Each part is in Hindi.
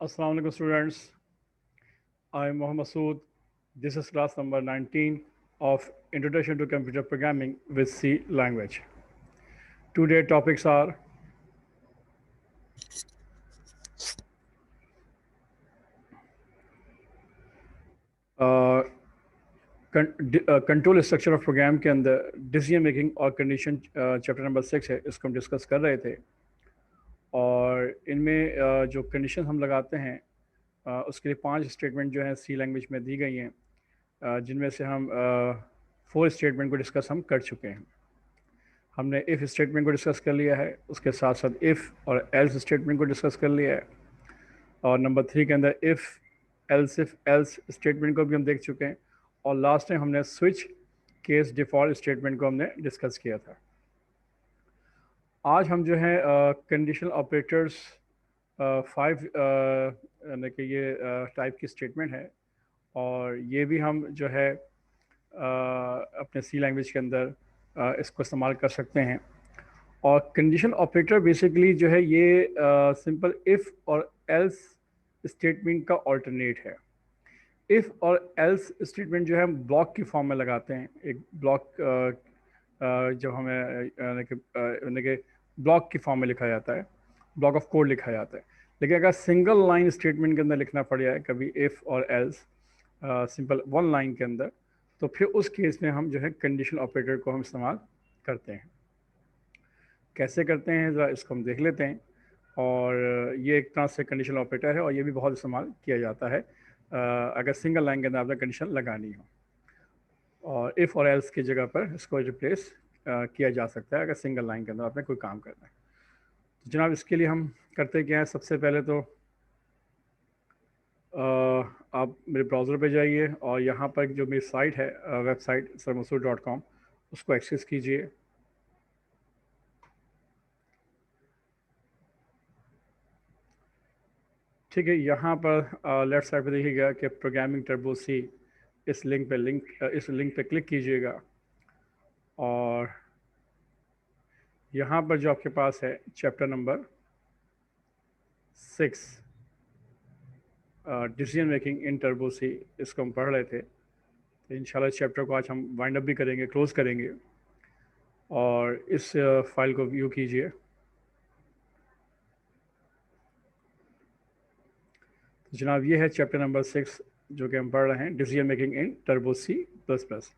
Assalamu alaikum students. I am Mohammad Sood. This is class number 19 of Introduction to Computer Programming with C language. Today topics are control structure of program के अंदर डिसीजन मेकिंग और कंडीशन चैप्टर नंबर 6 है, इसको हम डिस्कस कर रहे थे। और इनमें जो कंडीशन हम लगाते हैं उसके लिए 5 स्टेटमेंट जो है सी लैंग्वेज में दी गई हैं, जिनमें से हम 4 स्टेटमेंट को डिस्कस हम कर चुके हैं। हमने इफ़ स्टेटमेंट को डिस्कस कर लिया है, उसके साथ साथ इफ़ और एल्स स्टेटमेंट को डिस्कस कर लिया है, और नंबर 3 के अंदर इफ़ एल्स स्टेटमेंट को भी हम देख चुके हैं, और लास्ट में हमने स्विच केस डिफ़ॉल्ट स्टेटमेंट को हमने डिस्कस किया था। आज हम जो है कंडीशनल ऑपरेटर्स 5 यानी कि ये टाइप की स्टेटमेंट है, और ये भी हम जो है अपने सी लैंग्वेज के अंदर इसको इस्तेमाल कर सकते हैं। और कंडीशनल ऑपरेटर बेसिकली जो है ये सिंपल इफ़ और एल्स स्टेटमेंट का ऑल्टरनेट है। इफ़ और एल्स स्टेटमेंट जो है हम ब्लॉक की फॉर्म में लगाते हैं। एक ब्लॉक जो हमें यानी कि ब्लॉक की फॉर्म में लिखा जाता है, ब्लॉक ऑफ कोड लिखा जाता है। लेकिन अगर सिंगल लाइन स्टेटमेंट के अंदर लिखना पड़ जाए कभी इफ़ और एल्स सिंपल वन लाइन के अंदर, तो फिर उस केस में हम जो है कंडीशनल ऑपरेटर को हम इस्तेमाल करते हैं। कैसे करते हैं ज़रा इसको हम देख लेते हैं। और ये एक तरह से कंडीशनल ऑपरेटर है, और ये भी बहुत इस्तेमाल किया जाता है अगर सिंगल लाइन के अंदर आपने कंडीशन लगानी हो, और इफ़ और एल्स की जगह पर इसको रिप्लेस किया जा सकता है अगर सिंगल लाइन के अंदर आपने कोई काम करना है। तो जनाब इसके लिए हम करते क्या है, सबसे पहले तो आप मेरे ब्राउज़र पे जाइए और यहाँ पर जो मेरी साइट है वेबसाइट sirmasood.com, उसको एक्सेस कीजिए। ठीक है, यहाँ पर लेफ्ट साइड पे देखिएगा कि प्रोग्रामिंग टर्बो सी, इस लिंक पे क्लिक कीजिएगा, और यहाँ पर जो आपके पास है chapter number 6 decision making in Turbo C, इसको हम पढ़ रहे थे। तो इंशाल्लाह इस चैप्टर को आज हम वाइंड अप भी करेंगे, क्लोज़ करेंगे। और इस फाइल को व्यू कीजिए। तो जनाब ये है चैप्टर नंबर 6 जो कि हम पढ़ रहे हैं, decision making in Turbo C plus plus.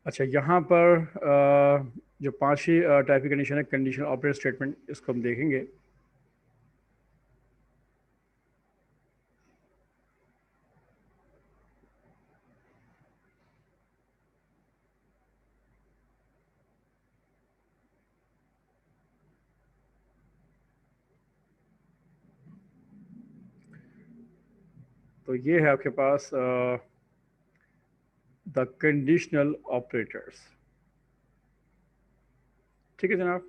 अच्छा, यहाँ पर जो 5 ही टाइप की कंडीशन है कंडीशनल ऑपरेटर स्टेटमेंट, इसको हम देखेंगे। तो ये है आपके पास द कंडीशनल ऑपरेटर्स। ठीक है जनाब,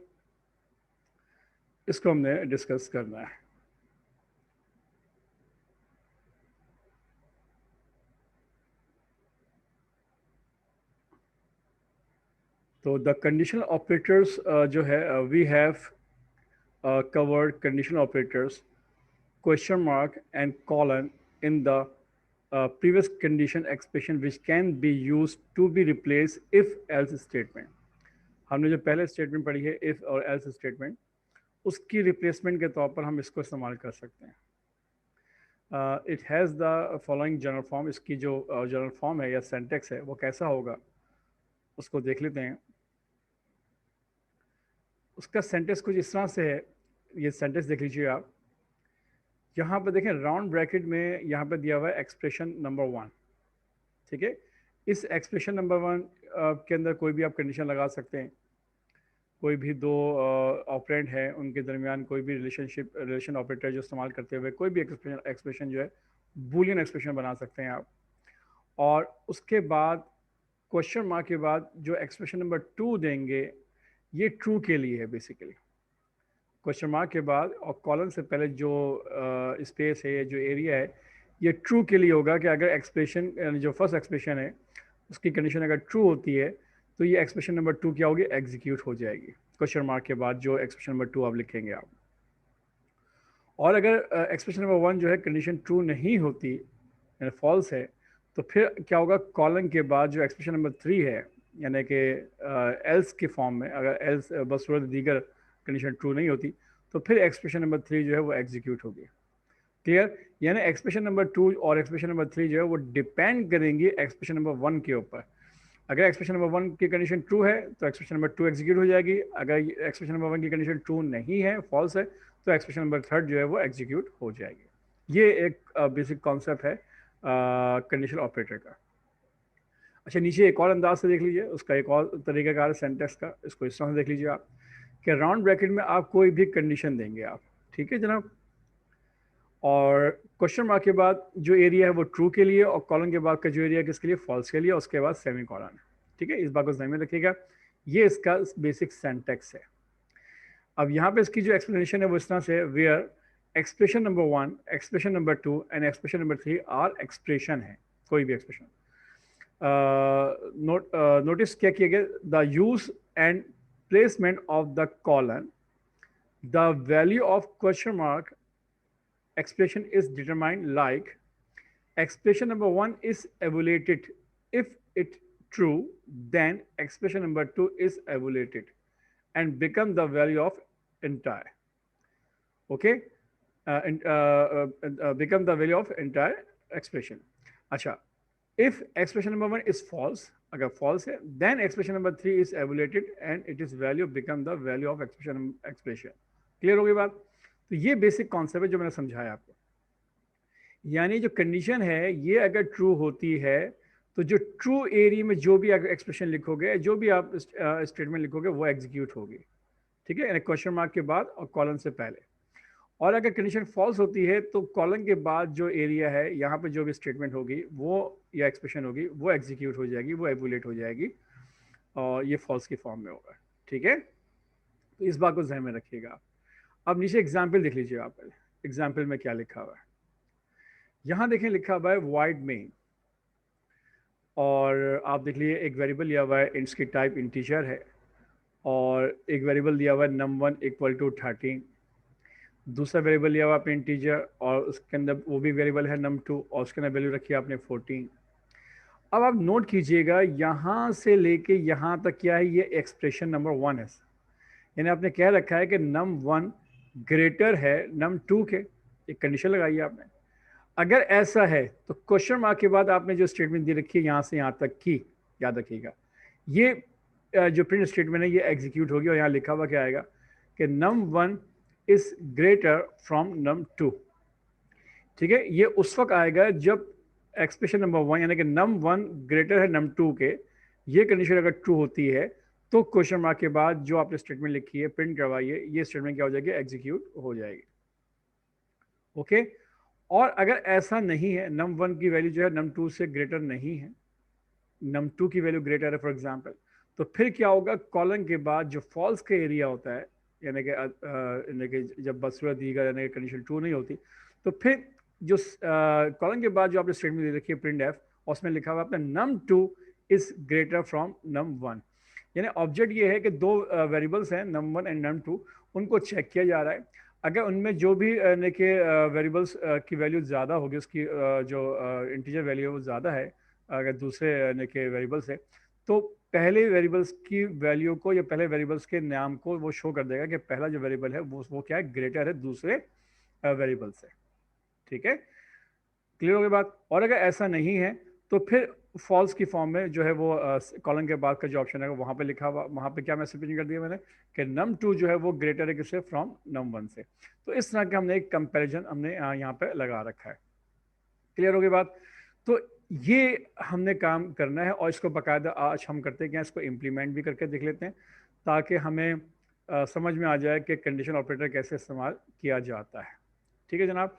इसको हमने डिस्कस करना है। तो द कंडीशनल ऑपरेटर्स जो है we have covered conditional operators, question mark and colon in the previous condition expression which can be used to be replaced if else statement। हमने जो पहले स्टेटमेंट पढ़ी है if और else स्टेटमेंट, उसकी रिप्लेसमेंट के तौर पर हम इसको इस्तेमाल कर सकते हैं। It has the following general form. इसकी जो जनरल फॉर्म है या सेंटेक्स है वो कैसा होगा उसको देख लेते हैं। उसका सेंटेंस कुछ इस तरह से है, ये सेंटेंस देख लीजिए आप। यहाँ पर देखें राउंड ब्रैकेट में यहाँ पर दिया हुआ है एक्सप्रेशन नंबर 1। ठीक है, इस एक्सप्रेशन नंबर 1 के अंदर कोई भी आप कंडीशन लगा सकते हैं। कोई भी दो ऑपरेंड है उनके दरमियान कोई भी रिलेशन ऑपरेटर जो इस्तेमाल करते हुए कोई भी एक्सप्रेशन जो है बूलियन एक्सप्रेशन बना सकते हैं आप। और उसके बाद क्वेश्चन मार्क के बाद जो एक्सप्रेशन नंबर 2 देंगे ये ट्रू के लिए है बेसिकली। क्वेश्चन मार्क के बाद और कॉलन से पहले जो स्पेस है, जो एरिया है, ये ट्रू के लिए होगा कि अगर एक्सप्रेशन जो फर्स्ट एक्सप्रेशन है उसकी कंडीशन अगर ट्रू होती है तो ये एक्सप्रेशन नंबर 2 क्या होगी, एग्जीक्यूट हो जाएगी। क्वेश्चन मार्क के बाद जो एक्सप्रेशन नंबर 2 आप लिखेंगे आप। और अगर एक्सप्रेशन नंबर 1 जो है कंडीशन ट्रू नहीं होती यानी फॉल्स है, तो फिर क्या होगा, कॉलन के बाद जो एक्सप्रेशन नंबर 3 है यानी कि एल्स के फॉर्म में, अगर एल्स बसूरत दीगर कंडीशन ट्रू नहीं होती, तो फिर एक्सप्रेशन नंबर 3 जो है वो एग्जीक्यूट होगी। क्लियर? यानी एक्सप्रेशन नंबर 2 और एक्सप्रेशन नंबर 3 जो है वो डिपेंड करेंगी एक्सप्रेशन नंबर 1 के ऊपर। अगर एक्सप्रेशन नंबर 1 की कंडीशन ट्रू है तो एक्सप्रेशन नंबर 2 एग्जीक्यूट हो जाएगी। अगर एक्सप्रेशन नंबर 1 की कंडीशन ट्रू नहीं है, फॉल्स है, तो एक्सप्रेशन नंबर 3 जो है वो एग्जीक्यूट हो जाएगी। ये एक बेसिक कॉन्सेप्ट है कंडीशनल ऑपरेटर का। अच्छा, नीचे एक और अंदाज से देख लीजिए, उसका एक और तरीकाकार है सेंटेक्स का। इसको इस तरह से देख लीजिए आप कि राउंड ब्रैकेट में आप कोई भी कंडीशन देंगे आप, ठीक है जनाब, और क्वेश्चन मार्क के बाद जो एरिया है वो ट्रू के लिए, और कॉलन के बाद का जो एरिया है किसके लिए, फॉल्स के लिए, उसके बाद सेमी कॉलन। ठीक है, इस बात को ध्यान में रखिएगा। ये इसका बेसिक सेंटेक्स है। अब यहाँ पे इसकी जो एक्सप्लेनेशन है वो इस तरह से, where expression number 1, expression number 2 and expression number 3 are expression है, कोई भी एक्सप्रेशन। नोटिस क्या किया गया, the use and placement of the colon, the value of question mark expression is determined like expression number 1 is evaluated if it true, then expression number 2 is evaluated and become the value of entire, okay, become the value of entire expression. अच्छा, if expression number 1 is false, अगर false है, then expression number 3 is evaluated and it is value become the value of expression. Clear हो गई बात? तो ये बेसिक कॉन्सेप्ट है जो मैंने समझाया आपको। यानी जो कंडीशन है ये अगर ट्रू होती है तो जो ट्रू एरिया में जो भी एक्सप्रेशन लिखोगे, जो भी आप स्टेटमेंट लिखोगे वो एग्जीक्यूट होगी। ठीक है, यानी क्वेश्चन मार्क के बाद और कॉलन से पहले। और अगर कंडीशन फॉल्स होती है तो कॉलन के बाद जो एरिया है यहाँ पे जो भी स्टेटमेंट होगी वो या एक्सप्रेशन होगी वो एग्जीक्यूट हो जाएगी, वो एवुलेट हो जाएगी, और ये फॉल्स की फॉर्म में होगा। ठीक है, तो इस बात को ध्यान में रखिएगा। अब नीचे एग्जाम्पल देख लीजिए आप। एग्जाम्पल में क्या लिखा हुआ है, यहाँ देखें लिखा हुआ है वाइड में, और आप देख लीजिए एक वेरिएबल लिया हुआ है, इसकी टाइप इंटीजर है, और एक वेरिएबल दिया हुआ है num1 इक्वल टू 13, दूसरा वेरिएबल लिया हुआ आपने इंटीजर और उसके अंदर वो भी वेरिएबल है num2 और उसके अंदर वैल्यू रखी है आपने 14। अब आप नोट कीजिएगा यहाँ से लेके यहाँ तक क्या है, ये एक्सप्रेशन नंबर 1 है, यानी आपने कह रखा है कि num1 ग्रेटर है num2 के, एक कंडीशन लगाई है आपने। अगर ऐसा है तो क्वेश्चन मार्क के बाद आपने जो स्टेटमेंट दी रखी है यहाँ से यहाँ तक की, याद रखिएगा, ये जो प्रिंट स्टेटमेंट है ये एग्जीक्यूट होगी, और यहाँ लिखा हुआ क्या आएगा कि num1 is greater from num2। ठीक है, ये उस वक्त आएगा जब एक्सप्रेशन नंबर 1 यानी कि num1 ग्रेटर है num2 के, ये कंडीशन अगर ट्रू होती है तो क्वेश्चन मार्क के बाद जो आपने स्टेटमेंट लिखी है, प्रिंट करवाइए, ये स्टेटमेंट क्या हो जाएगी, एग्जीक्यूट हो जाएगी। ओके, और अगर ऐसा नहीं है, num1 की वैल्यू जो है num2 से ग्रेटर नहीं है, num2 की वैल्यू ग्रेटर है फॉर एग्जांपल, तो फिर क्या होगा, कॉलन के बाद जो फॉल्स का एरिया होता है, यानी कि जब बसूरत दी गई यानी कि कंडीशन ट्रू नहीं होती, तो फिर जो कॉलन के बाद जो आपने स्टेटमेंट दे रखी है प्रिंट एफ, उसमें लिखा हुआ अपना num2 is greater from num1। यानी ऑब्जेक्ट ये है कि दो वेरिएबल्स हैं num1 एंड num2, उनको चेक किया जा रहा है। अगर उनमें जो भी यानी कि वेरिएबल्स की वैल्यू ज़्यादा होगी, उसकी जो इंटीजर वैल्यू है वो ज़्यादा है अगर दूसरे यानी कि वेरिएबल्स है, तो पहले वेरिएबल्स की वैल्यू को या पहले वेरिएबल्स के नाम को वो शो कर देगा कि पहला जो वेरिएबल है वो क्या है, ग्रेटर है दूसरे वेरिएबल से। ठीक है, क्लियर हो गई बात? और अगर ऐसा नहीं है तो फिर फॉल्स की फॉर्म में जो है वो कॉलन के बाद का जो ऑप्शन है वहाँ पे लिखा हुआ, वहाँ पे क्या मैसेज कर दिया मैंने कि num2 जो है वो ग्रेटर है किससे, फ्रॉम num1 से। तो इस तरह का हमने एक कंपैरिजन हमने यहाँ पे लगा रखा है। क्लियर हो गई बात? तो ये हमने काम करना है, और इसको बाकायदा आज हम करते हैं, इसको इम्प्लीमेंट भी करके देख लेते हैं ताकि हमें समझ में आ जाए कि कंडीशन ऑपरेटर कैसे इस्तेमाल किया जाता है। ठीक है जनाब,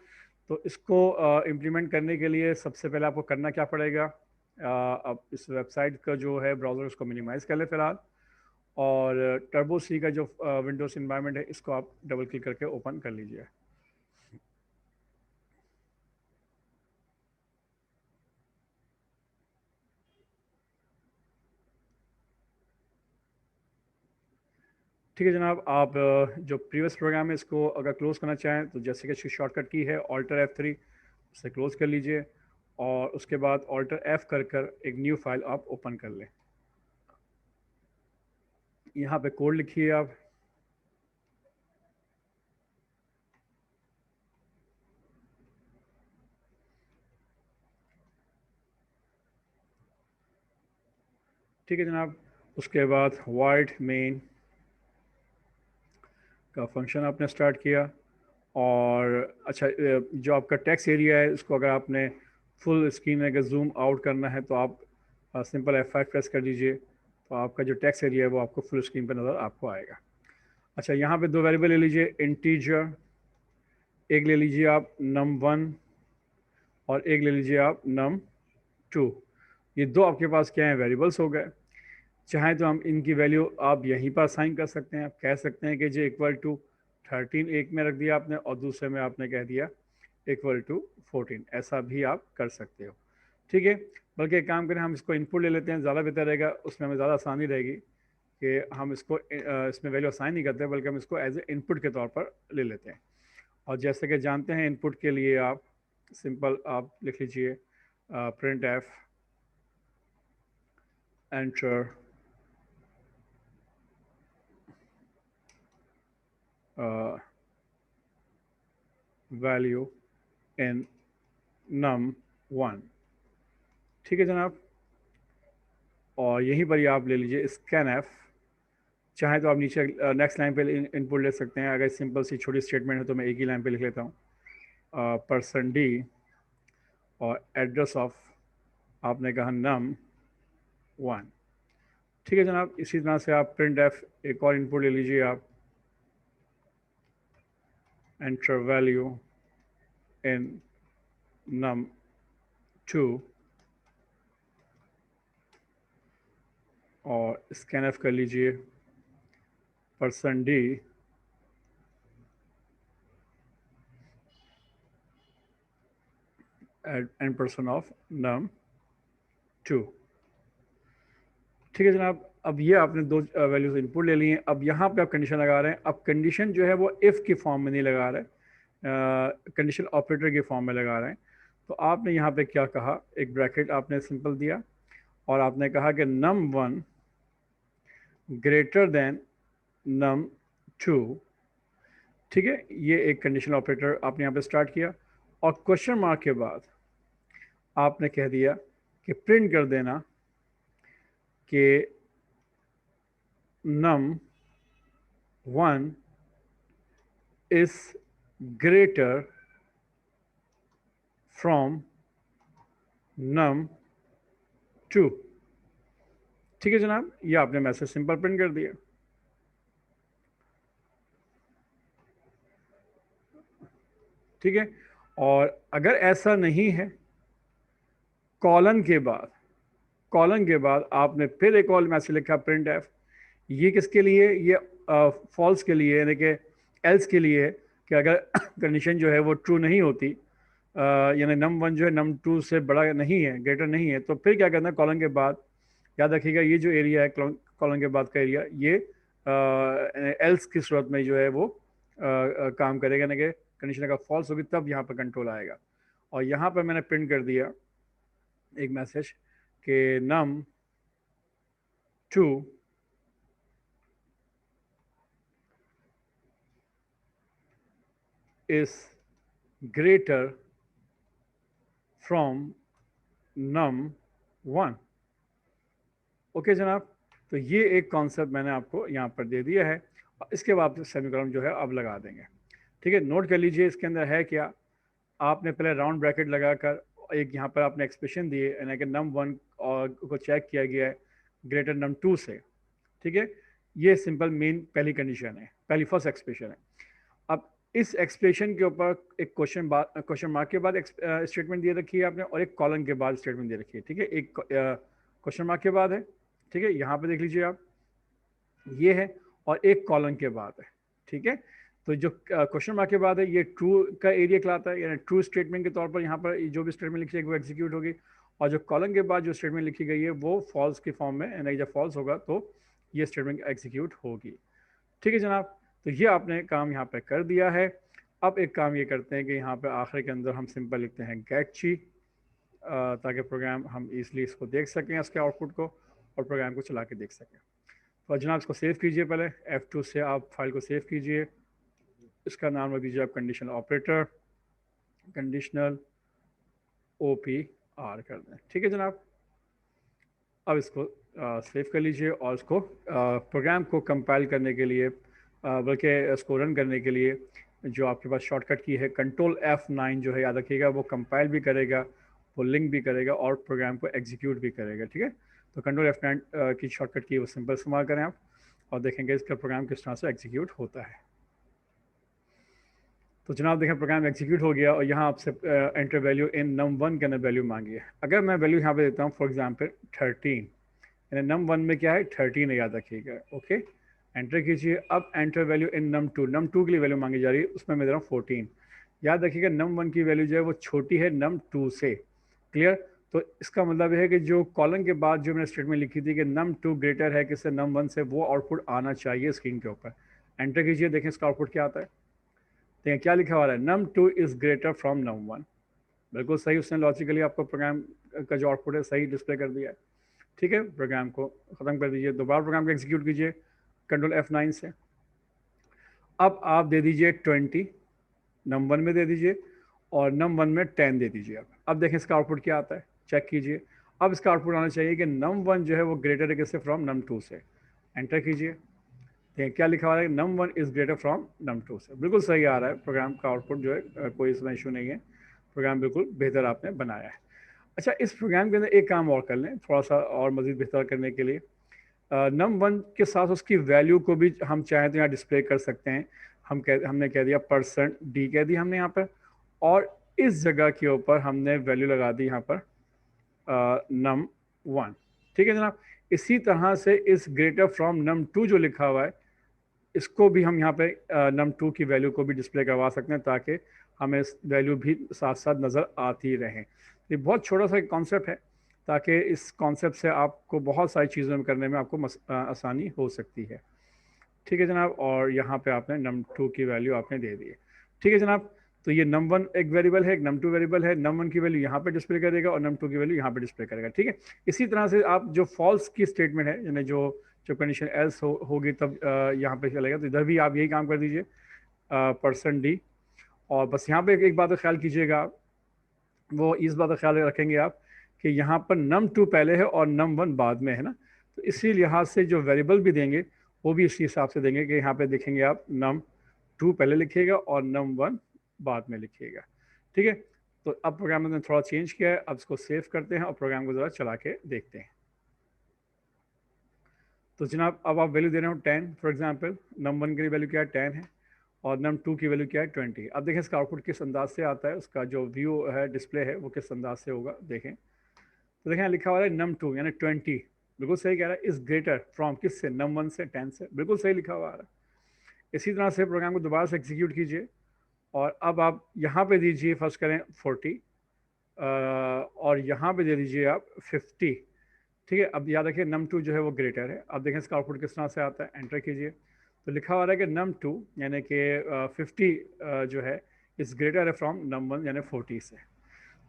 तो इसको इम्प्लीमेंट करने के लिए सबसे पहले आपको करना क्या पड़ेगा, अब इस वेबसाइट का जो है ब्राउज़र उसको मिनिमाइज़ कर ले फ़िलहाल, और टर्बो सी का जो विंडोज़ इन्वायरमेंट है इसको आप डबल क्लिक करके ओपन कर लीजिए। ठीक है जनाब, आप जो प्रीवियस प्रोग्राम है इसको अगर क्लोज़ करना चाहें तो जैसे कि इसकी शॉर्टकट की है Alt+F3, उसे क्लोज़ कर लीजिए और उसके बाद Alt+F कर कर एक न्यू फाइल आप ओपन कर लें। यहाँ पे कोड लिखिए आप, ठीक है जनाब। उसके बाद void main का फंक्शन आपने स्टार्ट किया और अच्छा, जो आपका टेक्स्ट एरिया है उसको अगर आपने फुल स्क्रीन में अगर जूम आउट करना है तो आप सिंपल F5 प्रेस कर दीजिए, तो आपका जो टेक्स्ट एरिया है वो आपको फुल स्क्रीन पर नज़र आपको आएगा। अच्छा, यहाँ पे दो वेरिएबल ले लीजिए, इंटीजर एक ले लीजिए आप num1 और एक ले लीजिए आप num2। ये दो आपके पास क्या है, वेरिएबल्स हो गए। चाहें तो हम इनकी वैल्यू आप यहीं पर असाइन कर सकते हैं। आप कह सकते हैं कि जो इक्वल टू 13 एक में रख दिया आपने और दूसरे में आपने कह दिया इक्वल टू 14, ऐसा भी आप कर सकते हो। ठीक है, बल्कि एक काम करें, हम इसको इनपुट ले लेते हैं, ज़्यादा बेहतर रहेगा, उसमें हमें ज़्यादा आसानी रहेगी कि हम इसको इसमें वैल्यू असाइन नहीं करते बल्कि हम इसको एज ए इनपुट के तौर पर ले लेते हैं। और जैसे कि जानते हैं इनपुट के लिए आप सिंपल आप लिख लीजिए printf enter value in num1। ठीक है जनाब, और यहीं पर ही आप ले लीजिए scanf। चाहे तो आप नीचे नेक्स्ट लाइन पे इनपुट ले सकते हैं। अगर सिंपल सी छोटी स्टेटमेंट है तो मैं एक ही लाइन पे लिख लेता हूँ, %d और एड्रेस ऑफ आपने कहा num1। ठीक है जनाब, इसी तरह से आप printf एक और इनपुट ले लीजिए आप, एंटर वैल्यू इन num2 और scanf कर लीजिए %d एंड % ऑफ num2। ठीक है जनाब, अब ये आपने दो वैल्यूज इनपुट ले ली हैं। अब यहाँ पे आप कंडीशन लगा रहे हैं। अब कंडीशन जो है वो इफ़ की फॉर्म में नहीं लगा रहे, कंडीशन ऑपरेटर की फॉर्म में लगा रहे हैं। तो आपने यहाँ पे क्या कहा, एक ब्रैकेट आपने सिंपल दिया और आपने कहा कि num1 ग्रेटर देन num2। ठीक है, ये एक कंडीशन ऑपरेटर आपने यहाँ पे स्टार्ट किया और क्वेश्चन मार्क के बाद आपने कह दिया कि प्रिंट कर देना कि num1 is greater from num2। ठीक है जनाब, ये आपने मैसेज सिंपल प्रिंट कर दिया। ठीक है, और अगर ऐसा नहीं है, कॉलन के बाद आपने फिर एक और मैसेज लिखा printf। ये किसके लिए, ये फॉल्स के लिए, यानी कि एल्स के लिए है कि अगर कंडीशन जो है वो ट्रू नहीं होती, यानी num1 जो है num2 से बड़ा नहीं है, ग्रेटर नहीं है, तो फिर क्या करना है, कॉलन के बाद याद रखिएगा ये जो एरिया है कॉलन के बाद का एरिया, ये एल्स की सूरत में जो है वो काम करेगा, यानी कि कंडीशन अगर फॉल्स होगी तब यहाँ पर कंट्रोल आएगा। और यहाँ पर मैंने प्रिंट कर दिया एक मैसेज कि num2 is greater from num1। Okay जनाब, तो ये एक कॉन्सेप्ट मैंने आपको यहाँ पर दे दिया है। इसके बाद सेमीकोलन जो है अब लगा देंगे। ठीक है, नोट कर लीजिए इसके अंदर है क्या। आपने पहले राउंड ब्रैकेट लगाकर एक यहाँ पर आपने एक्सप्रेशन दिए, यानी कि num1 और को चेक किया गया है ग्रेटर num2 से। ठीक है, ये सिंपल मेन पहली कंडीशन है, पहली फर्स्ट एक्सप्रेशन है। अब इस एक्सप्रेशन के ऊपर एक क्वेश्चन मार्क के बाद स्टेटमेंट दिए रखी है आपने और एक कॉलन के बाद स्टेटमेंट दे रखी है। ठीक है, एक क्वेश्चन मार्क के बाद है, ठीक है, यहाँ पे देख लीजिए आप, ये है, और एक कॉलन के बाद है। ठीक है, तो जो क्वेश्चन मार्क के बाद है ये ट्रू का एरिया कहलाता है, यानी ट्रू स्टेटमेंट के तौर पर यहाँ पर जो भी स्टेटमेंट लिखी जाएगी वो एग्जीक्यूट होगी। और जो कॉलन के बाद जो स्टेटमेंट लिखी गई है वो फॉल्स की फॉर्म में, यानी जब फॉल्स होगा तो ये स्टेटमेंट एग्जीक्यूट होगी। ठीक है जनाब, तो ये आपने काम यहाँ पे कर दिया है। अब एक काम ये करते हैं कि यहाँ पे आखिर के अंदर हम सिंपल लिखते हैं गेट ची, ताकि प्रोग्राम हम इजीली इसको देख सकें, इसके आउटपुट को, और प्रोग्राम को चला के देख सकें। तो जनाब इसको सेव कीजिए, पहले F2 से आप फाइल को सेव कीजिए, इसका नाम रख दीजिए आप कंडीशनल ऑपरेटर, कंडीशनल OPR कर दें। ठीक है जनाब, अब इसको सेव कर लीजिए और इसको प्रोग्राम को कंपाइल करने के लिए, बल्कि इसको रन करने के लिए जो आपके पास शॉर्टकट की है कंट्रोल F9 जो है, याद रखिएगा, वो कंपाइल भी करेगा, वो लिंक भी करेगा और प्रोग्राम को एग्जीक्यूट भी करेगा। ठीक है, तो कंट्रोल F9 की शॉर्टकट की वो सिंपल इस्तेमाल करें आप, और देखेंगे इसका प्रोग्राम किस तरह से एग्जीक्यूट होता है। तो जनाब देखें प्रोग्राम एग्जीक्यूट हो गया, और यहाँ आपसे एंटर वैल्यू इन num1 के अंदर वैल्यू मांगी है। अगर मैं वैल्यू यहाँ पे देता हूँ फॉर एग्जांपल 13, यानी num1 में क्या है 13 है, याद रखिएगा। ओके, एंटर कीजिए। अब एंटर वैल्यू इन num2 के लिए वैल्यू मांगी जा रही है, उसमें मैं दे रहा हूँ 14। याद रखिएगा num1 की वैल्यू जो है वो छोटी है num2 से। क्लियर? तो इसका मतलब है कि जो कॉलम के बाद जो मैंने स्टेटमेंट लिखी थी कि num2 ग्रेटर है किससे, num1 से, वो आउटपुट आना चाहिए स्क्रीन के ऊपर। एंटर कीजिए, देखें इसका आउटपुट क्या आता है। देखिए क्या लिखा हुआ है, num2 is greater from num1। बिल्कुल सही, उसने लॉजिकली आपको प्रोग्राम का जो आउटपुट है सही डिस्प्ले कर दिया है। ठीक है, प्रोग्राम को ख़त्म कर दीजिए, दोबारा प्रोग्राम को एग्जीक्यूट कीजिए कंट्रोल F9 से। अब आप दे दीजिए 20, num1 में दे दीजिए, और num1 में 10 दे दीजिए। अब देखें इसका आउटपुट क्या आता है, चेक कीजिए। अब इसका आउटपुट आना चाहिए कि num1 जो है वो ग्रेटर है किससे, फ्रॉम num2 से। एंटर कीजिए, देखिए क्या लिखा हुआ है, num1 is greater from num2 से। बिल्कुल सही आ रहा है प्रोग्राम का आउटपुट जो है, कोई इसमें इशू नहीं है, प्रोग्राम बिल्कुल बेहतर आपने बनाया है। अच्छा, इस प्रोग्राम के अंदर एक काम और कर लें थोड़ा सा और मज़ीद बेहतर करने के लिए। num1 के साथ उसकी वैल्यू को भी हम चाहें तो यहाँ डिस्प्ले कर सकते हैं। हमने कह दिया %d कह दिया हमने यहाँ पर, और इस जगह के ऊपर हमने वैल्यू लगा दी यहाँ पर num1। ठीक है जनाब, इसी तरह से इस ग्रेटर फ्रॉम num2 जो लिखा हुआ है, इसको भी हम यहाँ पे num2 की वैल्यू को भी डिस्प्ले करवा सकते हैं, ताकि हमें इस वैल्यू भी साथ साथ नज़र आती रहें। ये बहुत छोटा सा एक कॉन्सेप्ट है, ताकि इस कॉन्सेप्ट से आपको बहुत सारी चीज़ों में करने में आपको आसानी हो सकती है। ठीक है जनाब, और यहाँ पे आपने num2 की वैल्यू आपने दे दी है। ठीक है जनाब, तो ये num1 एक वेरिएबल है, एक num2 वेरिएबल है। num1 की वैल्यू यहाँ पे डिस्प्ले करेगा और num2 की वैल्यू यहाँ पे डिस्प्ले करेगा। ठीक है, इसी तरह से आप जो फॉल्स की स्टेटमेंट है, यानी जो जब कंडीशन एल्स होगी तब यहाँ पे चलेगा, तो इधर भी आप यही काम कर दीजिए %d। और बस यहाँ पे एक बात का ख्याल कीजिएगा, वो इस बात का ख्याल रखेंगे आप कि यहाँ पर num2 पहले है और num1 बाद में है ना, तो इसी लिहाज से जो वेरिएबल भी देंगे वो भी इसी हिसाब से देंगे कि यहाँ पे देखेंगे आप num2 पहले लिखिएगा और num1 बाद में लिखिएगा। ठीक है, तो अब प्रोग्राम ने थोड़ा चेंज किया है, अब इसको सेव करते हैं और प्रोग्राम को ज़रा चला के देखते हैं। तो जनाब अब आप वैल्यू दे रहे हो 10 फॉर एग्जांपल, num1 की वैल्यू क्या है 10 है, और num2 की वैल्यू क्या है 20। अब देखें इसका आउटपुट किस अंदाज से आता है, उसका जो व्यू है डिस्प्ले है वो किस अंदाज से होगा देखें। तो देखें लिखा हुआ है num2 यानी 20, बिल्कुल सही कह रहा है, इज़ ग्रेटर फ्रॉम किससे, num1 से, 10 से, बिल्कुल सही लिखा हुआ आ रहा है। इसी तरह से प्रोग्राम को दोबारा से एग्जीक्यूट कीजिए, और अब आप यहाँ पे दीजिए फर्स्ट करें 40, और यहाँ पे दे दीजिए आप 50। ठीक है, अब याद रखिए num2 जो है वो ग्रेटर है। अब देखें इसका आउटपुट किस तरह से आता है, एंटर कीजिए, तो लिखा हुआ है कि num2 यानी कि 50 जो है इस ग्रेटर है फ्रॉम num1 यानी 40 से।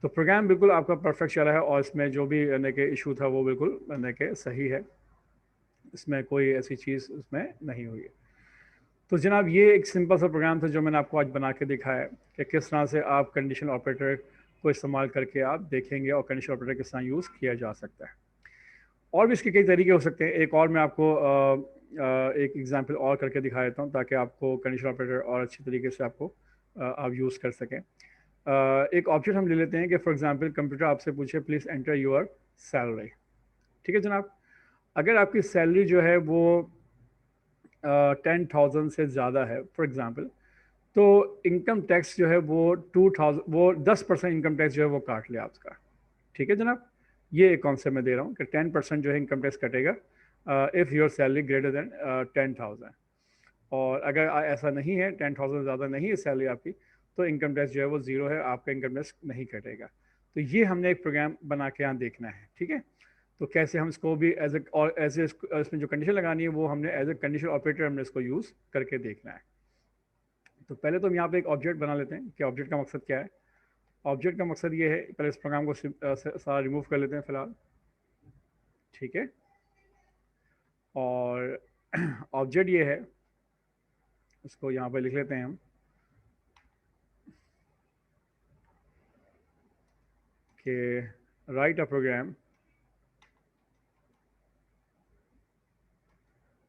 तो प्रोग्राम बिल्कुल आपका परफेक्ट चला है, और इसमें जो भी यानी कि इशू था वो बिल्कुल यानी कि सही है, इसमें कोई ऐसी चीज़ उसमें नहीं हुई है। तो जनाब ये एक सिंपल सा प्रोग्राम था जो मैंने आपको आज बना के दिखाया है कि किस तरह से आप कंडीशनल ऑपरेटर को इस्तेमाल करके आप देखेंगे और कंडीशनल ऑपरेटर किस तरह यूज़ किया जा सकता है। और भी इसके कई तरीके हो सकते हैं, एक और मैं आपको एक एग्जांपल और करके दिखा देता हूँ, ताकि आपको कंडीशनल ऑपरेटर और अच्छी तरीके से आपको आप यूज़ कर सकें। एक ऑप्शन हम ले लेते हैं कि फॉर एग्जांपल कंप्यूटर आपसे पूछे प्लीज़ एंटर योर सैलरी। ठीक है जनाब, अगर आपकी सैलरी जो है वो 10,000 से ज़्यादा है फॉर एग्जांपल, तो इनकम टैक्स जो है वो 2,000, वो 10% इनकम टैक्स जो है वो काट ले आपका। ठीक है जनाब, ये एक कॉन्सेप्ट मैं दे रहा हूँ कि 10% जो है इनकम टैक्स कटेगा if your salary greater than 10,000। और अगर ऐसा नहीं है, 10,000 ज़्यादा नहीं है सैलरी आपकी, तो इनकम टैक्स जो है वो ज़ीरो है, आपका इनकम टैक्स नहीं कटेगा। तो ये हमने एक प्रोग्राम बना के यहाँ देखना है। ठीक है, तो कैसे हम इसको भी एज ए और एज ए इसमें जो कंडीशन लगानी है वो हमने एज ए कंडीशन ऑपरेटर हमने इसको यूज़ करके देखना है। तो पहले तो हम यहाँ पे एक ऑब्जेक्ट बना लेते हैं कि ऑब्जेक्ट का मकसद क्या है। ऑब्जेक्ट का मकसद ये है, पहले इस प्रोग्राम को सारा रिमूव कर लेते हैं फ़िलहाल, ठीक है। और ऑब्जेक्ट ये है, इसको यहाँ पे लिख लेते हैं हम कि write a program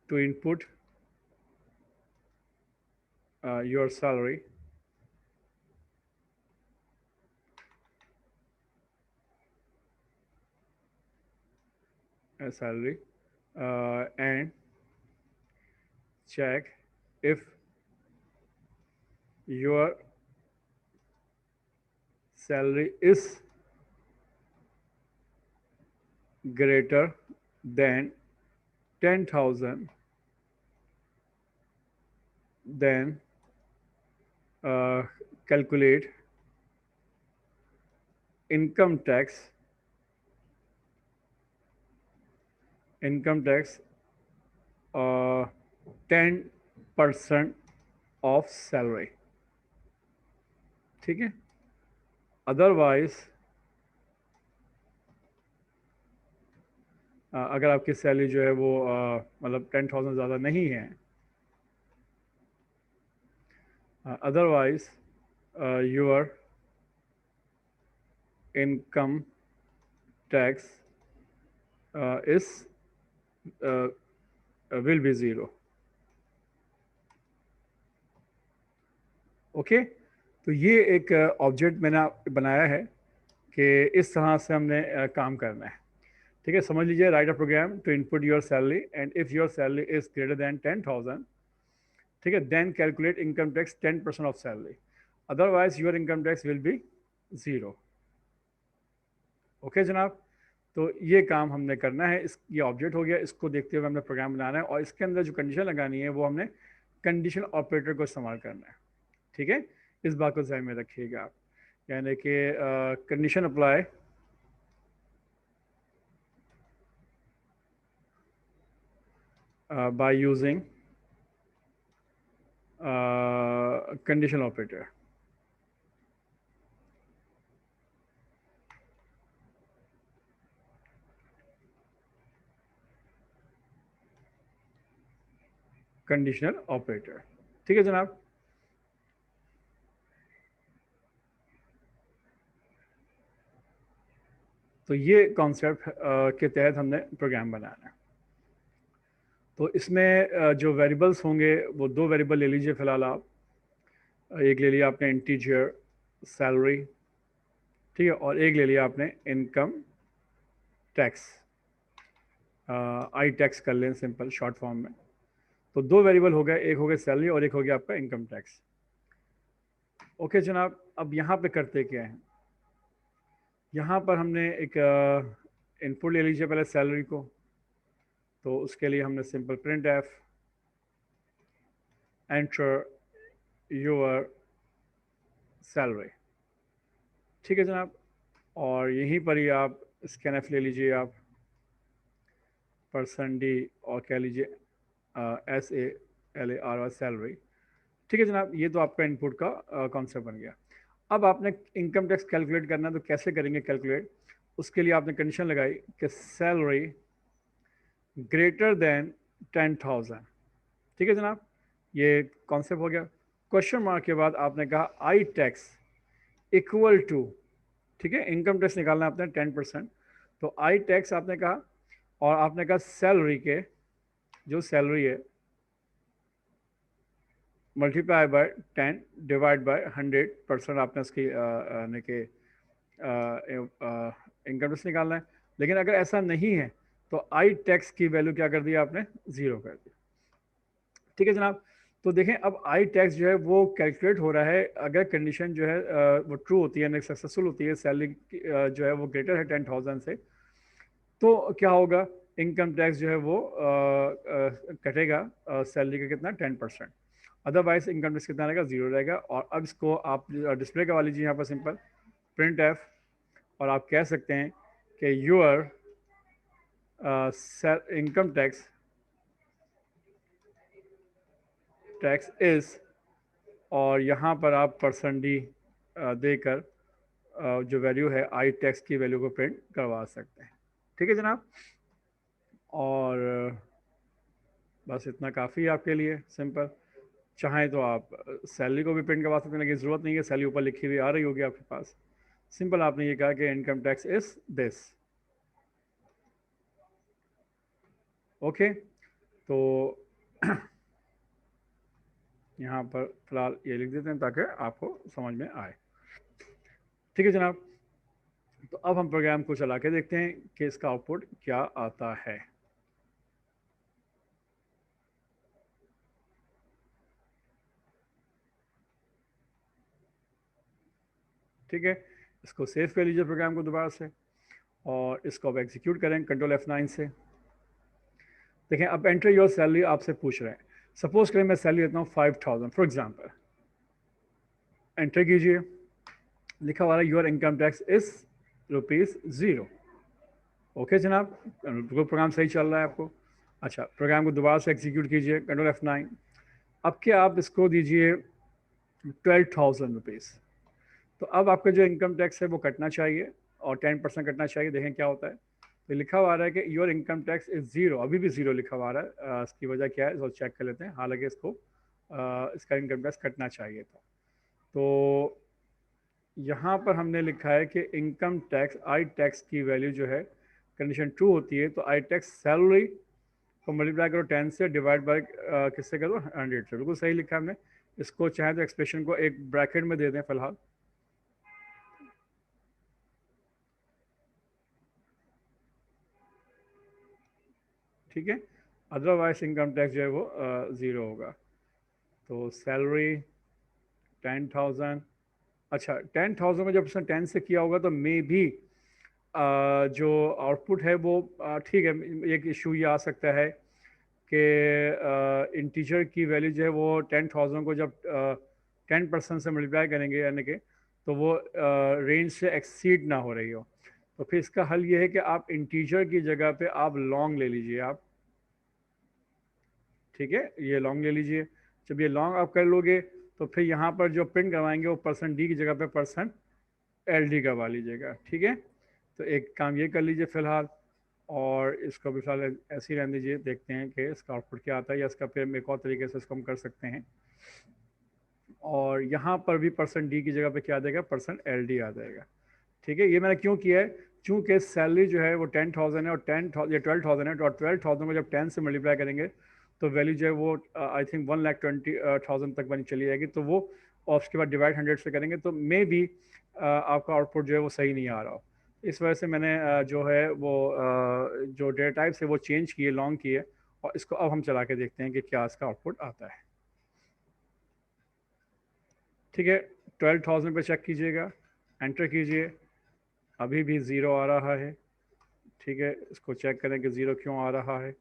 to input your salary and check if your salary is greater than 10,000, then calculate income tax 10% of salary, ठीक है। अदरवाइज अगर आपकी सैलरी जो है वो मतलब 10,000 ज़्यादा नहीं है, अदरवाइज योर इनकम टैक्स इस विल बी ज़ीरो। ओके, तो ये एक ऑब्जेक्ट मैंने बनाया है कि इस तरह से हमने काम करना है, ठीक है। समझ लीजिए, write a program to input your salary and if your salary is greater than 10,000, ठीक है, then calculate income tax 10% of salary, otherwise your income tax will be zero. Okay जनाब, तो ये काम हमने करना है। ये ऑब्जेक्ट हो गया, इसको देखते हुए हमने प्रोग्राम बनाना है और इसके अंदर जो कंडीशन लगानी है वो हमने कंडीशन ऑपरेटर को इस्तेमाल करना है, ठीक है। इस बात को ध्यान में रखिएगा आप, यानी कि condition apply by using conditional operator. Conditional operator, ठीक है जनाब। तो ये कॉन्सेप्ट के तहत हमने प्रोग्राम बनाना है। तो इसमें जो वेरिएबल्स होंगे वो दो वेरिएबल ले लीजिए फ़िलहाल आप। एक ले लिया आपने इंटीजर सैलरी, ठीक है, और एक ले लिया आपने इनकम टैक्स, आई टैक्स कर लें सिंपल शॉर्ट फॉर्म में। तो दो वेरिएबल हो गए, एक हो गया सैलरी और एक हो गया आपका इनकम टैक्स। ओके जनाब, अब यहाँ पे करते क्या है, यहाँ पर हमने एक इनपुट ले लीजिए पहले सैलरी को। तो उसके लिए हमने simple print F enter your salary, ठीक है जनाब। और यहीं पर ही आप स्कैन एफ ले लीजिए आप, परसेंट डी और कह लीजिए SALARY सैलरी, ठीक है जनाब। ये तो आपका इनपुट का कॉन्सेप्ट बन गया। अब आपने इनकम टैक्स कैलकुलेट करना है, तो कैसे करेंगे कैलकुलेट, उसके लिए आपने कंडीशन लगाई कि सैलरी ग्रेटर देन 10,000, ठीक है जनाब। ये कॉन्सेप्ट हो गया। क्वेश्चन मार्क के बाद आपने कहा आई टैक्स इक्वल टू, ठीक है, इनकम टैक्स निकालना है आपने 10%। तो आई टैक्स आपने कहा और आपने कहा सैलरी के जो सैलरी है मल्टीप्लाई बाय 10 डिवाइड बाय 100% आपने उसकी यानी कि इनकम टैक्स निकालना है। लेकिन अगर ऐसा नहीं है तो आई टैक्स की वैल्यू क्या कर दिया आपने, ज़ीरो कर दी, ठीक है जनाब। तो देखें, अब आई टैक्स जो है वो कैलकुलेट हो रहा है अगर कंडीशन जो है वो ट्रू होती है, सक्सेसफुल होती है, सैलरी जो है वो ग्रेटर है 10,000 से, तो क्या होगा, इनकम टैक्स जो है वो कटेगा सैलरी का कितना, 10%। अदरवाइज इनकम टैक्स कितना रहेगा, ज़ीरो रहेगा। और अब इसको आप डिस्प्ले करवा लीजिए यहाँ पर सिंपल प्रिंट एफ, और आप कह सकते हैं कि योर इनकम टैक्स इज, और यहाँ पर आप परसेंट डी देकर जो वैल्यू है आई टैक्स की वैल्यू को प्रिंट करवा सकते हैं। ठीक है जनाब, और बस इतना काफ़ी है आपके लिए, सिंपल। चाहें तो आप सैलरी को भी प्रिंट करवा सकते हैं, लेकिन ज़रूरत नहीं है, सैलरी ऊपर लिखी हुई आ रही होगी आपके पास। सिंपल आपने ये कहा कि income tax is this. Okay, तो यहाँ पर फिलहाल ये लिख देते हैं ताकि आपको समझ में आए। ठीक है जनाब, तो अब हम प्रोग्राम को चला के देखते हैं कि इसका आउटपुट क्या आता है। ठीक है, इसको सेव कर लीजिए प्रोग्राम को दोबारा से, और इसको अब एग्जीक्यूट करें कंट्रोल F9 से। देखें, अब एंटर योर सैलरी आपसे पूछ रहे हैं। सपोज करें मैं सैलरी देता हूँ 5000 फॉर एग्जाम्पल। एंटर कीजिए, लिखा हुआ है your income tax is ₹0। Okay जनाब, बिल्कुल प्रोग्राम सही चल रहा है आपको। अच्छा, प्रोग्राम को दोबारा से एग्जीक्यूट कीजिए कंट्रोल F9। अब क्या आप इसको दीजिए ₹12,000। तो अब आपका जो इनकम टैक्स है वो कटना चाहिए, और 10% कटना चाहिए। देखें क्या होता है, तो लिखा हुआ आ रहा है कि your income tax is zero, अभी भी ज़ीरो लिखा हुआ आ रहा है। इसकी वजह क्या है इसको चेक कर लेते हैं। हालांकि इसको इसका इनकम टैक्स कटना चाहिए था। तो यहाँ पर हमने लिखा है कि इनकम टैक्स आई टैक्स की वैल्यू जो है कंडीशन ट्रू होती है, तो आई टैक्स सैलरी को मल्टीप्लाई करो 10 से, डिवाइड बाय किससे करो 100 से। बिल्कुल सही लिखा है हमने। इसको चाहे तो एक्सप्रेशन को एक ब्रैकेट में दे दें फिलहाल। ठीक है, अदरवाइज इनकम टैक्स जो है वो ज़ीरो होगा। तो सैलरी 10,000। अच्छा, 10,000 में जब उसने 10 से किया होगा तो मे भी जो आउटपुट है वो ठीक है। एक इशू ये आ सकता है कि इंटीजर की वैल्यू जो है वो 10,000 को जब 10% से मल्टीप्लाई करेंगे यानी कि, तो वो रेंज से एक्सीड ना हो रही हो। तो फिर इसका हल ये है कि आप इंटीजर की जगह पे आप लॉन्ग ले लीजिए आप। ठीक है, ये लॉन्ग ले लीजिए। जब ये लॉन्ग आप कर लोगे तो फिर यहाँ पर जो प्रिंट करवाएंगे वो परसेंट डी की जगह पे परसेंट एल डी करवा लीजिएगा। ठीक है, तो एक काम ये कर लीजिए फिलहाल, और इसको भी फिलहाल ऐसे ही रहने दीजिए। देखते हैं कि इसका आउटपुट क्या आता है, या इसका फिर एक और तरीके से इसको हम कर सकते हैं। और यहाँ पर भी परसेंट डी की जगह पे क्या आ जाएगा, परसेंट एल डी आ जाएगा। ठीक है, ये मैंने क्यों किया है, चूँकि सैलरी जो है वो 10,000 है, और 10,000 ये 12,000 है, और 12,000 को जब 10 से मल्टीप्लाई करेंगे तो वैल्यू जो है वो आई थिंक 1,20,000 तक बनी चली जाएगी। तो वो, और उसके बाद डिवाइड 100 से करेंगे तो मे बी आपका आउटपुट जो है वो सही नहीं आ रहा हो। इस वजह से मैंने जो है वो जो डेटा टाइप्स है वो चेंज किए, लॉन्ग किए, और इसको अब हम चला के देखते हैं कि क्या इसका आउटपुट आता है। ठीक है, 12,000 पे चेक कीजिएगा, एंटर कीजिए, अभी भी ज़ीरो आ रहा है। ठीक है, इसको चेक करें कि ज़ीरो क्यों आ रहा है।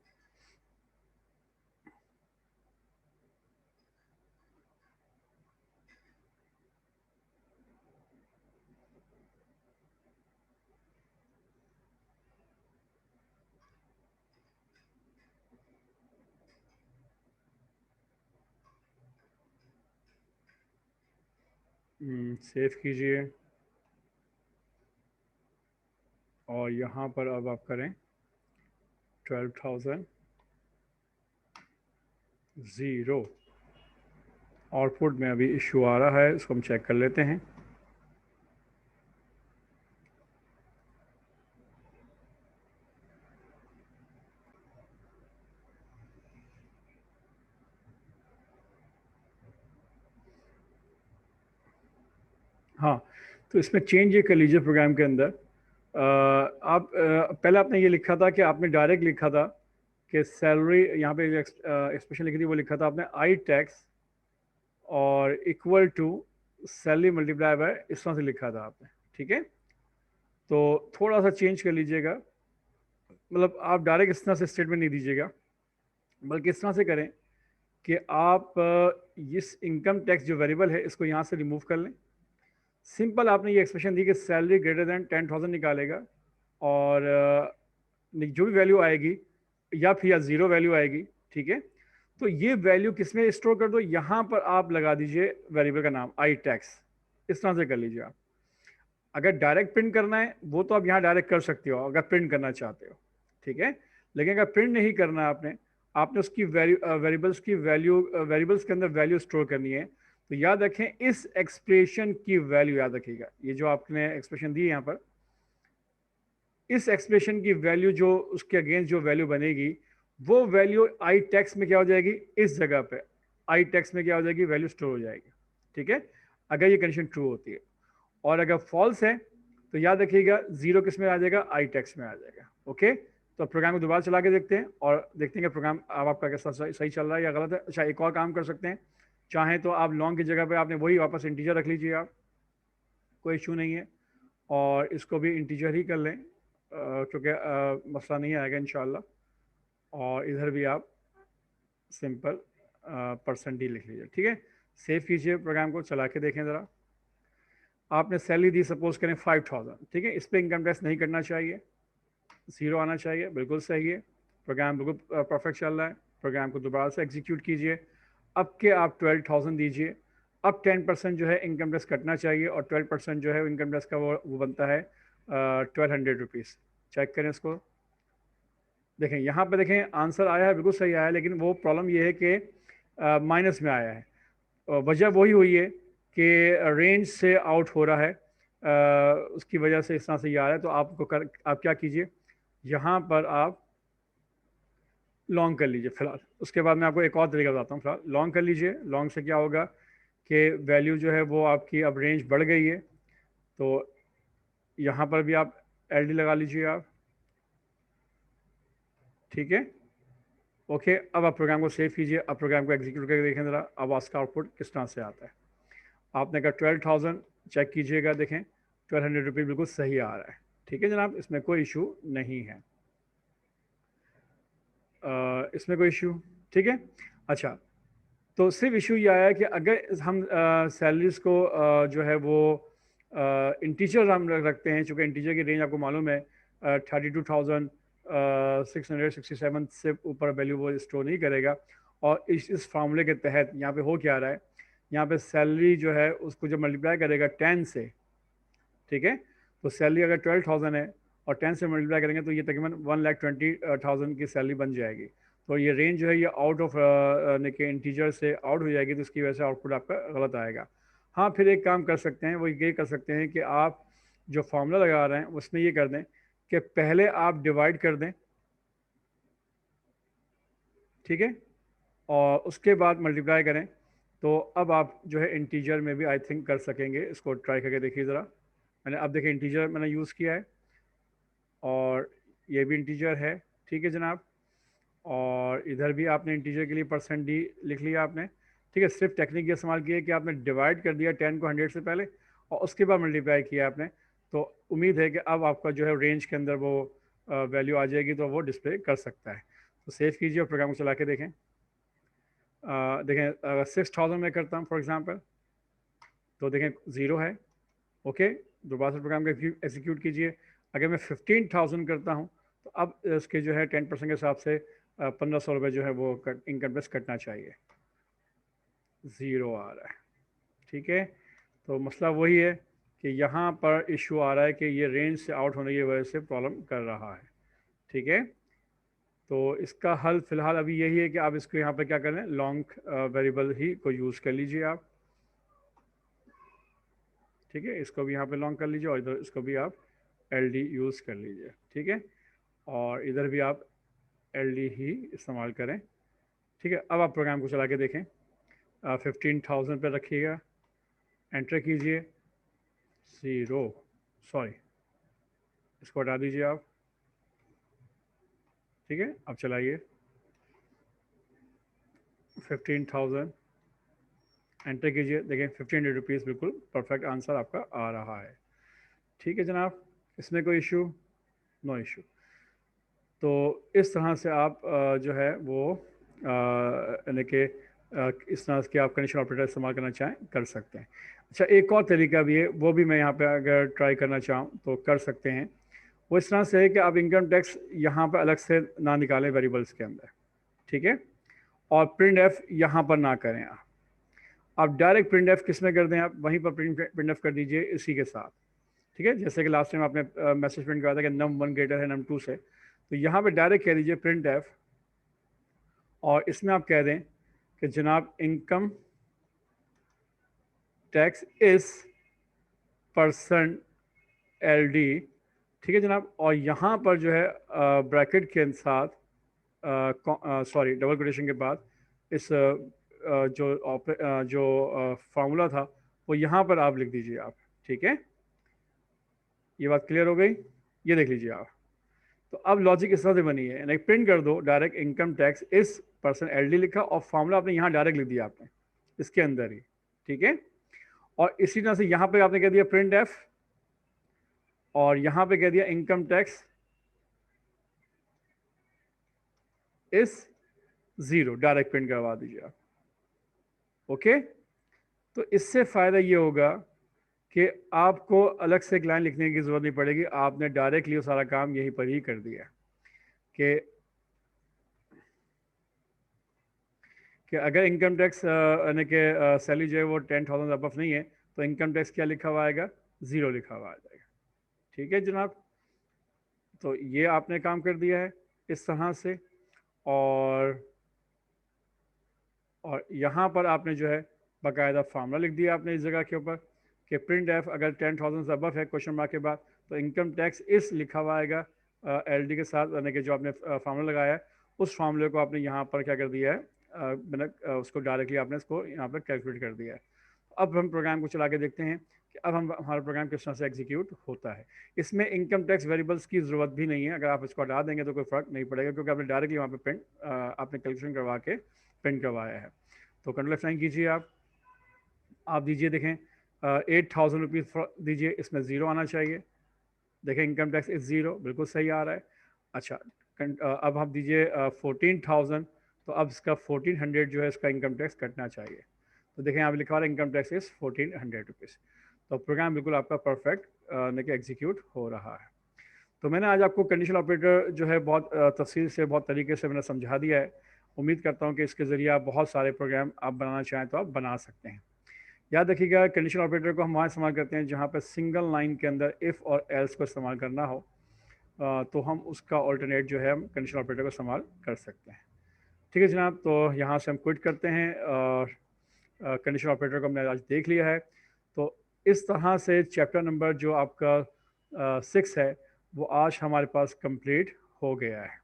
सेव कीजिए, और यहाँ पर अब आप करें 12,000 ज़ीरो। आउटपुट में अभी इशू आ रहा है, इसको हम चेक कर लेते हैं। हाँ, तो इसमें चेंज ये कर लीजिए प्रोग्राम के अंदर। आप पहले आपने ये लिखा था कि आपने डायरेक्ट लिखा था कि सैलरी, यहाँ पे एक्सप्रेशन लिखी थी वो लिखा था आपने आई टैक्स और equal to salary multiply by, इस तरह से लिखा था आपने। ठीक है, तो थोड़ा सा चेंज कर लीजिएगा। मतलब आप डायरेक्ट इस तरह से स्टेटमेंट नहीं दीजिएगा, बल्कि इस तरह से करें कि आप इस इनकम टैक्स जो वेरिएबल है इसको यहाँ से रिमूव कर लें। सिंपल आपने ये एक्सप्रेशन दी कि सैलरी ग्रेटर दैन 10,000 निकालेगा, और जो भी वैल्यू आएगी या फिर या ज़ीरो वैल्यू आएगी, ठीक है, तो ये वैल्यू किस में स्टोर कर दो, यहाँ पर आप लगा दीजिए वेरिएबल का नाम आई टैक्स, इस तरह से कर लीजिए आप। अगर डायरेक्ट प्रिंट करना है वो तो आप यहाँ डायरेक्ट कर सकते हो अगर प्रिंट करना चाहते हो, ठीक है, लेकिन अगर प्रिंट नहीं करना है आपने आपने उसकी वेरिएबल्स की वैल्यू वेरिएबल्स के अंदर वैल्यू स्टोर करनी है, तो याद रखें इस एक्सप्रेशन की वैल्यू याद रखिएगा, ये जो आपने एक्सप्रेशन दी है यहाँ पर, इस एक्सप्रेशन की वैल्यू जो उसके अगेंस्ट जो वैल्यू बनेगी वो वैल्यू आई टैक्स में क्या हो जाएगी, इस जगह पे आई टैक्स में क्या हो जाएगी, वैल्यू स्टोर हो जाएगी, ठीक है, अगर ये कंडीशन ट्रू होती है। और अगर फॉल्स है तो याद रखिएगा जीरो किस में आ जाएगा, आई टैक्स में आ जाएगा। ओके, तो प्रोग्राम को दोबारा चला के देखते हैं और देखते हैं कि प्रोग्राम अब आपका कैसा सही चल रहा है या गलत है। अच्छा, एक और काम कर सकते हैं, चाहें तो आप लॉन्ग की जगह पे आपने वही वापस इंटीजर रख लीजिए आप, कोई इशू नहीं है, और इसको भी इंटीजर ही कर लें क्योंकि मसला नहीं आएगा इंशाल्लाह। और इधर भी आप सिंपल % लिख लीजिए, ठीक है। सेव कीजिए, प्रोग्राम को चला के देखें ज़रा। आपने सैलरी दी सपोज करें 5000, ठीक है, इस पर इनकम टैक्स नहीं करना चाहिए, ज़ीरो आना चाहिए, बिल्कुल सही है, प्रोग्राम बिल्कुल परफेक्ट चल रहा है। प्रोग्राम को दोबारा से एग्जीक्यूट कीजिए, अब के आप 12,000 दीजिए, अब 10% जो है इनकम टैक्स कटना चाहिए और 12% जो है इनकम टैक्स का वो बनता है 1200 रुपीज़। चेक करें इसको, देखें यहाँ पे, देखें आंसर आया है, बिल्कुल सही आया है, लेकिन वो प्रॉब्लम ये है कि माइनस में आया है। वजह वही हुई है कि रेंज से आउट हो रहा है, उसकी वजह से इस तरह से ये आ रहा है। तो आप क्या कीजिए, यहाँ पर आप लॉन्ग कर लीजिए फ़िलहाल, उसके बाद मैं आपको एक और तरीका बताता हूँ। फ़िलहाल लॉन्ग कर लीजिए, लॉन्ग से क्या होगा कि वैल्यू जो है वो आपकी अब रेंज बढ़ गई है, तो यहाँ पर भी आप LD लगा लीजिए आप, ठीक है। ओके, अब आप प्रोग्राम को सेव कीजिए, अब प्रोग्राम को एग्जीक्यूट करके देखें ज़रा अब उसका आउटपुट किस तरह से आता है। आपने कहा 12,000, चेक कीजिएगा, देखें 1200 रुपीज़ बिल्कुल सही आ रहा है, ठीक है जनाब, इसमें कोई इशू नहीं है, इसमें कोई इशू, ठीक है। अच्छा, तो सिर्फ इशू ये आया कि अगर हम सैलरीज को जो है वो इंटीजर हम रखते हैं, चूँकि इंटीजर की रेंज आपको मालूम है 32,667 से ऊपर वैल्यू वो स्टोर नहीं करेगा। और इस फार्मूले के तहत यहाँ पे हो क्या रहा है, यहाँ पे सैलरी जो है उसको जब मल्टीप्लाई करेगा 10 से, ठीक है, तो सैलरी अगर 12,000 है और 10 से मल्टीप्लाई करेंगे तो ये तकरीबन 1,20,000 की सैलरी बन जाएगी। तो ये रेंज जो है ये आउट ऑफ के इंटीजर से आउट हो जाएगी, तो इसकी वजह से आउटपुट आपका गलत आएगा। हाँ, फिर एक काम कर सकते हैं, वो ये कर सकते हैं कि आप जो फार्मूला लगा रहे हैं उसमें ये कर दें कि पहले आप डिवाइड कर दें, ठीक है, और उसके बाद मल्टीप्लाई करें। तो अब आप जो है इंटीजर में भी आई थिंक कर सकेंगे, इसको ट्राई करके देखिए ज़रा। मैंने अब देखिए इंटीजर मैंने यूज़ किया है और ये भी इंटीजर है, ठीक है जनाब, और इधर भी आपने इंटीजर के लिए %d लिख लिया आपने, ठीक है। सिर्फ टेक्निक ये इस्तेमाल की है कि आपने डिवाइड कर दिया 10 को 100 से पहले और उसके बाद मल्टीप्लाई किया आपने। तो उम्मीद है कि अब आपका जो है रेंज के अंदर वो वैल्यू आ जाएगी, तो वो डिस्प्ले कर सकता है। तो सेव कीजिए और प्रोग्राम को चला के देखें। देखें अगर 6,000 में करता हूँ फॉर एग्ज़ाम्पल, तो देखें ज़ीरो है। ओके, दोबारा से प्रोग्राम को एग्जीक्यूट कीजिए। अगर मैं 15,000 करता हूँ तो अब इसके जो है 10% के हिसाब से 1,500 रुपये जो है वो इनकम टैक्स कटना चाहिए, ज़ीरो आ रहा है, ठीक है। तो मसला वही है कि यहाँ पर इशू आ रहा है कि ये रेंज से आउट होने की वजह से प्रॉब्लम कर रहा है, ठीक है। तो इसका हल फ़िलहाल अभी यही है कि आप इसको यहाँ पर क्या करें, लॉन्ग वेरिएबल ही को यूज़ कर लीजिए आप, ठीक है। इसको भी यहाँ पे लॉन्ग कर लीजिए और इधर इसको भी आप LD यूज़ कर लीजिए, ठीक है, और इधर भी आप LD ही इस्तेमाल करें, ठीक है। अब आप प्रोग्राम को चला के देखें, 15,000 पे रखिएगा, एंटर कीजिए, ज़ीरो, सॉरी इसको हटा दीजिए आप, ठीक है। अब चलाइए 15,000, एंटर कीजिए, देखें 1,500 रुपीज़ बिल्कुल परफेक्ट आंसर आपका आ रहा है, ठीक है जनाब, इसमें कोई इशू, नो इशू। तो इस तरह से आप जो है वो यानी कि इस तरह के आप कंडीशन ऑपरेटर इस्तेमाल करना चाहें कर सकते हैं। अच्छा, एक और तरीका भी है, वो भी मैं यहाँ पे अगर ट्राई करना चाहूँ तो कर सकते हैं, वो इस तरह से है कि आप इनकम टैक्स यहाँ पर अलग से ना निकालें वेरिएबल्स के अंदर, ठीक है, और प्रिंट एफ यहाँ पर ना करें। आप डायरेक्ट प्रिंट एफ किस में कर दें, आप वहीं पर प्रिंट एफ कर दीजिए इसी के साथ, ठीक है। जैसे कि लास्ट टाइम आपने मैसेज प्रिंट कराया था कि num1 ग्रेटर है num2 से, तो यहाँ पे डायरेक्ट कह दीजिए प्रिंट एफ, और इसमें आप कह दें कि जनाब इनकम टैक्स इस परसेंट एल डी, ठीक है जनाब, और यहाँ पर जो है ब्रैकेट के साथ, सॉरी डबल कोटेशन के बाद इस जो फार्मूला था वो यहाँ पर आप लिख दीजिए आप, ठीक है। ये बात क्लियर हो गई, ये देख लीजिए आप। तो अब लॉजिक इस तरह से बनी है, यानी प्रिंट कर दो डायरेक्ट इनकम टैक्स इस परसेंट एल डी लिखा और फार्मूला आपने यहाँ डायरेक्ट लिख दिया आपने इसके अंदर ही, ठीक है। और इसी तरह से यहाँ पे आपने कह दिया प्रिंट एफ, और यहाँ पे कह दिया इनकम टैक्स इस जीरो, डायरेक्ट प्रिंट करवा दीजिए आप, ओके। तो इससे फ़ायदा ये होगा कि आपको अलग से एक लाइन लिखने की ज़रूरत नहीं पड़ेगी, आपने डायरेक्टली वो सारा काम यहीं पर ही कर दिया कि अगर इनकम टैक्स यानी कि सैलरी जो है वो 10,000 अबव नहीं है तो इनकम टैक्स क्या लिखा हुआ आएगा, ज़ीरो लिखा हुआ आ जाएगा, ठीक है जनाब। तो ये आपने काम कर दिया है इस तरह से, और यहाँ पर आपने जो है बाकायदा फार्मूला लिख दिया आपने इस जगह के ऊपर कि प्रिंट एफ अगर 10,000 से अबव है क्वेश्चन मार्क के बाद तो इनकम टैक्स इस लिखा हुआ आएगा एल डी के साथ, यानी कि जो आपने फार्मूला लगाया है उस फार्मूले को आपने यहाँ पर क्या कर दिया है, मैंने उसको डायरेक्टली आपने इसको यहाँ पर कैलकुलेट कर दिया है। अब हम प्रोग्राम को चला के देखते हैं कि अब हमारा प्रोग्राम किस तरह से एग्जीक्यूट होता है। इसमें इनकम टैक्स वेरिएबल्स की ज़रूरत भी नहीं है, अगर आप इसको हटा देंगे तो कोई फ़र्क नहीं पड़ेगा क्योंकि आपने डायरेक्टली वहाँ पे प्रिंट आपने कैलकुलेशन करवा के प्रिंट करवाया है। तो कंट्रोल F9 कीजिए आप दीजिए, देखें 8,000 रुपीज़ दीजिए, इसमें ज़ीरो आना चाहिए, देखें इनकम टैक्स इस ज़ीरो, बिल्कुल सही आ रहा है। अच्छा अब आप दीजिए 14,000, तो अब इसका 1,400 जो है इसका इनकम टैक्स कटना चाहिए, तो देखें यहाँ पे लिखा हुआ है इनकम टैक्स इज़ 1,400 रुपीज़। तो प्रोग्राम बिल्कुल आपका परफेक्ट लेके एग्जीक्यूट हो रहा है। तो मैंने आज आपको कंडीशनल ऑपरेटर जो है बहुत तफसील से, बहुत तरीके से मैंने समझा दिया है। उम्मीद करता हूँ कि इसके ज़रिए आप बहुत सारे प्रोग्राम आप बनाना चाहें तो आप बना सकते हैं। याद रखिएगा कंडीशनल ऑपरेटर को हम वहाँ इस्तेमाल करते हैं जहाँ पर सिंगल लाइन के अंदर इफ़ और एल्स को इस्तेमाल करना हो, तो हम उसका ऑल्टरनेट जो है हम कंडीशनल ऑपरेटर को इस्तेमाल कर सकते हैं। ठीक है जनाब, तो यहाँ से हम क्विट करते हैं और कंडीशनल ऑपरेटर को हमने आज देख लिया है। तो इस तरह से चैप्टर नंबर जो आपका 6 है वो आज हमारे पास कंप्लीट हो गया है।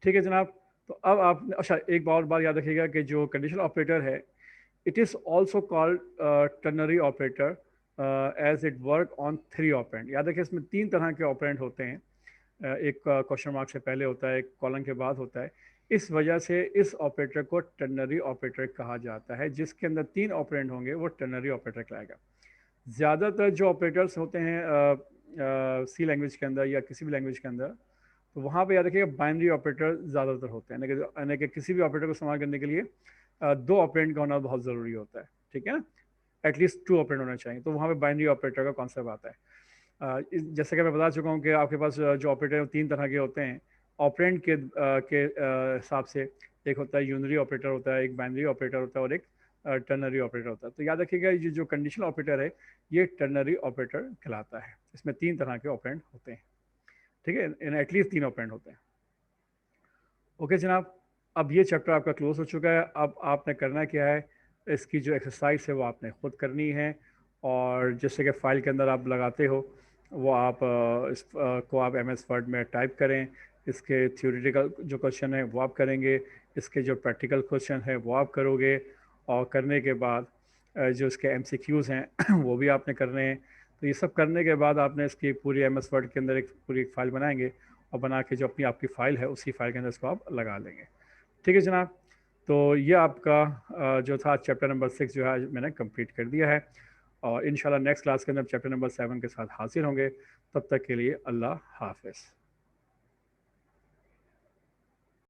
ठीक है जनाब, तो अब आप अच्छा एक और बात याद रखिएगा कि जो कंडीशनल ऑपरेटर है it is also called ternary operator as it work on 3 operand. याद रखिए इसमें 3 तरह के ऑपरेंड होते हैं, एक क्वेश्चन मार्क से पहले होता है, एक कॉलम के बाद होता है। इस वजह से इस ऑपरेटर को टर्नरी ऑपरेटर कहा जाता है। जिसके अंदर 3 ऑपरेंड होंगे वो टर्नरी ऑपरेटर कहलाएगा। ज़्यादातर जो ऑपरेटर्स होते हैं सी लैंग्वेज के अंदर या किसी भी लैंग्वेज के अंदर, तो वहाँ पे याद रखिएगा बाइनरी ऑपरेटर ज़्यादातर होते हैं, यानी कि किसी भी ऑपरेटर को इस्तेमाल करने के लिए 2 ऑपरेंड का होना बहुत ज़रूरी होता है, ठीक है ना, एटलीस्ट 2 ऑपरेंड होना चाहिए। तो वहाँ पे बाइनरी ऑपरेटर का कॉन्सेप्ट आता है। जैसे कि मैं बता चुका हूँ कि आपके पास जो ऑपरेटर है 3 तरह के होते हैं ऑपरेंड के हिसाब से। एक होता है यूनरी ऑपरेटर होता है, एक बाइनरी ऑपरेटर होता है और एक टर्नरी ऑपरेटर होता है। तो याद रखिएगा ये जो कंडीशनल ऑपरेटर है ये टर्नरी ऑपरेटर कहलाता है। इसमें 3 तरह के ऑपरेंड होते हैं, ठीक है, इन एटलीस्ट 3 ऑपरेंड होते हैं। ओके जनाब, अब ये चैप्टर आपका क्लोज हो चुका है। अब आपने करना क्या है, इसकी जो एक्सरसाइज है वो आपने खुद करनी है, और जैसे कि फ़ाइल के अंदर आप लगाते हो वो आप इस को आप MS वर्ड में टाइप करें। इसके थ्योरेटिकल जो क्वेश्चन है वो आप करेंगे, इसके जो प्रैक्टिकल क्वेश्चन है वो आप करोगे, और करने के बाद जो इसके MCQs हैं वो भी आपने करने हैं। तो ये सब करने के बाद आपने इसकी पूरी MS वर्ड के अंदर एक पूरी फ़ाइल बनाएंगे, और बना के जो अपनी आपकी फ़ाइल है उसी फाइल के अंदर इसको आप लगा लेंगे। ठीक है जनाब, तो ये आपका जो था चैप्टर नंबर 6 जो है मैंने कंप्लीट कर दिया है, और इंशाल्लाह नेक्स्ट क्लास के अंदर चैप्टर नंबर 7 के साथ हाजिर होंगे। तब तक के लिए अल्लाह हाफ़िज़।